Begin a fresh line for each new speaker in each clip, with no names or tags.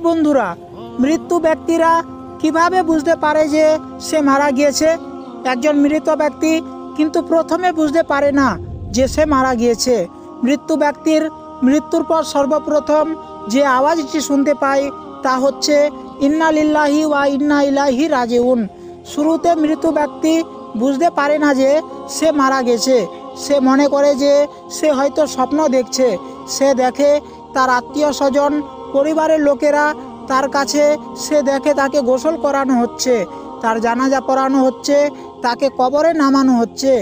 বন্ধুরা, মৃত্যু ব্যক্তিরা কিভাবে বুঝতে পারে যে সে মারা গিয়েছে? একজন মৃত ব্যক্তি কিন্তু প্রথমে বুঝতে পারে না যে সে মারা গিয়েছে। মৃত্যু ব্যক্তির মৃত্যুর পর সর্বপ্রথম যে আওয়াজটি শুনতে পায় তা হচ্ছে ইন্না লিল্লাহি ওয়া ইন্না ইলাইহি রাজিউন। শুরুতে মৃত ব্যক্তি বুঝতে পারে না যে সে মারা গেছে। সে মনে করে যে সে হয়তো স্বপ্ন দেখছে। সে দেখে তার আত্মীয় স্বজন, পরিবারের লোকেরা তার কাছে, সে দেখে তাকে গোসল করানো হচ্ছে, তার জানাজা পড়ানো হচ্ছে, তাকে কবরে নামানো হচ্ছে।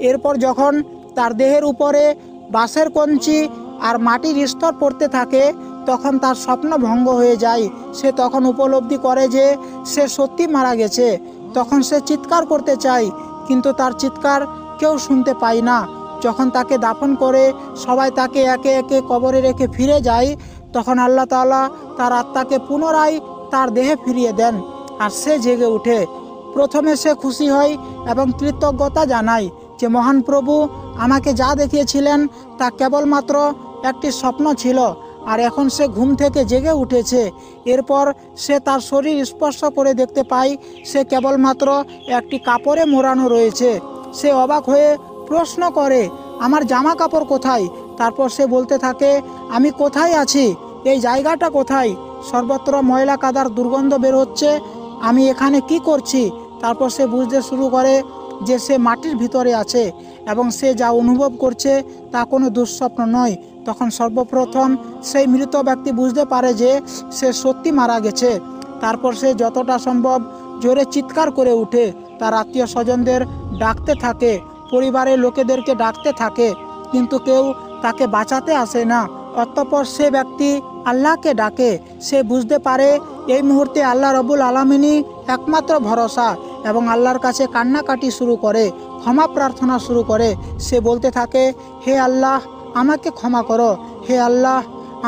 এরপর যখন তার দেহের উপরে বাঁশের কঞ্চি আর মাটির স্তর পড়তে থাকে তখন তার স্বপ্ন ভঙ্গ হয়ে যায়। সে তখন উপলব্ধি করে যে সে সত্যি মারা গেছে। তখন সে চিৎকার করতে চায়, কিন্তু তার চিৎকার কেউ শুনতে পায় না। যখন তাকে দাফন করে সবাই তাকে একে একে কবরে রেখে ফিরে যায়, তখন আল্লাহ তাআলা তার আত্মাকে পুনরায় তার দেহে ফিরিয়ে দেন আর সে জেগে ওঠে। প্রথমে সে খুশি হয় এবং কৃতজ্ঞতা জানায় যে মহান প্রভু আমাকে যা দেখিয়েছিলেন তা কেবলমাত্র একটি স্বপ্ন ছিল, আর এখন সে ঘুম থেকে জেগে উঠেছে। এরপর সে তার শরীর স্পর্শ করে দেখতে পায় সে কেবলমাত্র একটি কাপড়ে মোড়ানো রয়েছে। সে অবাক হয়ে প্রশ্ন করে, আমার জামা কাপড় কোথায়? তারপর সে বলতে থাকে, আমি কোথায় আছি? এই জায়গাটা কোথায়? সর্বত্র ময়লা কাদার দুর্গন্ধ বের হচ্ছে, আমি এখানে কি করছি? তারপর সে বুঝতে শুরু করে যে সে মাটির ভিতরে আছে এবং সে যা অনুভব করছে তা কোনো দুঃস্বপ্ন নয়। তখন সর্বপ্রথম সেই মৃত ব্যক্তি বুঝতে পারে যে সে সত্যি মারা গেছে। তারপর সে যতটা সম্ভব জোরে চিৎকার করে ওঠে, তার আত্মীয় স্বজনদের ডাকতে থাকে, পরিবারের লোকেদেরকে ডাকতে থাকে, কিন্তু কেউ তাকে বাঁচাতে আসে না। অতঃপর সে ব্যক্তি আল্লাহকে ডাকে। সে বুঝতে পারে এই মুহূর্তে আল্লাহ রব্বুল আলামিনই একমাত্র ভরসা এবং আল্লাহর কাছে কান্নাকাটি শুরু করে, ক্ষমা প্রার্থনা শুরু করে। সে বলতে থাকে, হে আল্লাহ আমাকে ক্ষমা করো, হে আল্লাহ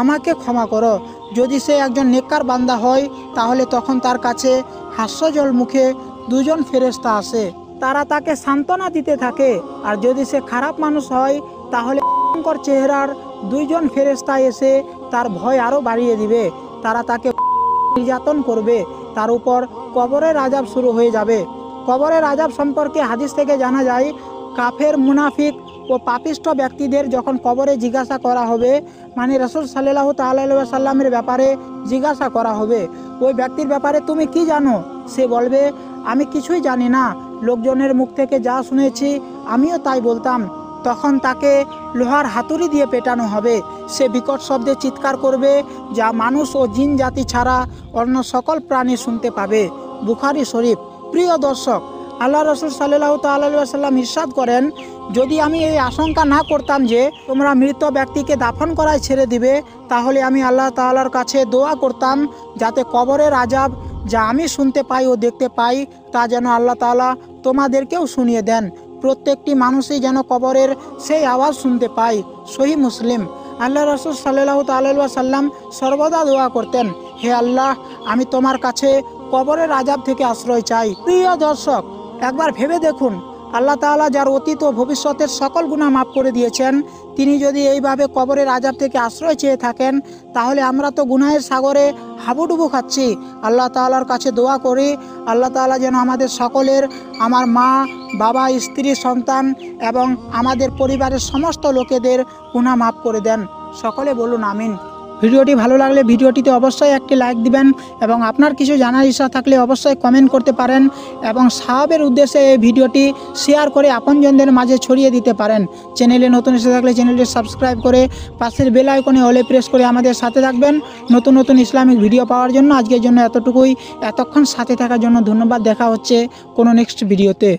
আমাকে ক্ষমা করো। যদি সে একজন নেককার বান্দা হয় তাহলে তখন তার কাছে হাস্যজল মুখে দুজন ফেরেশতা আসে, তারা তাকে সান্ত্বনা দিতে থাকে। আর যদি সে খারাপ মানুষ হয় তাহলে ভয়ঙ্কর চেহারার দুইজন ফেরেশতা এসে তার ভয় আরও বাড়িয়ে দিবে। তারা তাকে নির্যাতন করবে, তার উপর কবরের আযাব শুরু হয়ে যাবে। কবরের আযাব সম্পর্কে হাদিস থেকে জানা যায়, কাফের, মুনাফিক ও পাপিষ্ঠ ব্যক্তিদের যখন কবরে জিজ্ঞাসা করা হবে, মানে রাসূল সাল্লাল্লাহু তাআলা আলাইহি ওয়াসাল্লামের ব্যাপারে জিজ্ঞাসা করা হবে, ওই ব্যক্তির ব্যাপারে তুমি কি জানো? সে বলবে, আমি কিছুই জানি না, লোকজনের মুখ থেকে যা শুনেছি আমিও তাই বলতাম। তখন তাকে লোহার হাতুড়ি দিয়ে পেটানো হবে। সে বিকট শব্দে চিৎকার করবে যা মানুষ ও জিন জাতি ছাড়া অন্য সকল প্রাণী শুনতে পাবে। বুখারী শরীফ। প্রিয় দর্শক, আল্লাহ রাসূল সাল্লাল্লাহু তাআলা আলাইহি ওয়াসাল্লাম ইরশাদ করেন, যদি আমি এই আশঙ্কা না করতাম যে তোমরা মৃত ব্যক্তিকে দাফন করায় ছেড়ে দিবে, তাহলে আমি আল্লাহ তাআলার কাছে দোয়া করতাম যাতে কবরের আযাব যা আমি শুনতে পাই ও দেখতে পাই তা যেন আল্লাহ তাআলা তোমাদেরকেও শুনিয়ে দেন। প্রত্যেকটি মানুষই যেন কবরের সেই আওয়াজ শুনতে পায়। সহিহ মুসলিম। আল্লাহ রাসূল সাল্লাল্লাহু তাআলা আলাইহি ওয়াসাল্লাম সর্বদা দোয়া করতেন, হে আল্লাহ আমি তোমার কাছে কবরের আযাব থেকে আশ্রয় চাই। প্রিয় দর্শক, একবার ভেবে দেখুন, আল্লাহ তাআলা যার অতীত ও ভবিষ্যতের সকল গুনাহ মাফ করে দিয়েছেন, তিনি যদি এইভাবে কবরের আযাব থেকে আশ্রয় চেয়ে থাকেন, তাহলে আমরা তো গুনাহের সাগরে হাবুডুবু খাচ্ছি। আল্লাহ তাআলার কাছে দোয়া করি, আল্লাহ তাআলা যেন আমাদের সকলের, আমার মা, বাবা, স্ত্রী, সন্তান এবং আমাদের পরিবারের সমস্ত লোকেদের গুনাহ মাফ করে দেন। সকলে বলুন আমিন। ভিডিওটি ভালো লাগলে ভিডিওটিতে অবশ্যই একটি লাইক দিবেন এবং আপনার কিছু জানার ইচ্ছা থাকলে অবশ্যই কমেন্ট করতে পারেন এবং সাহাবের উদ্দেশ্যে এই ভিডিওটি শেয়ার করে আপনজনদের মাঝে ছড়িয়ে দিতে পারেন। চ্যানেলে নতুন এসে থাকলে চ্যানেলটি সাবস্ক্রাইব করে পাশের বেল আইকনে অলে প্রেস করে আমাদের সাথে থাকবেন নতুন নতুন ইসলামিক ভিডিও পাওয়ার জন্য। আজকের জন্য এতটুকুই। এতক্ষণ সাথে থাকার জন্য ধন্যবাদ। দেখা হচ্ছে কোনো নেক্সট ভিডিওতে।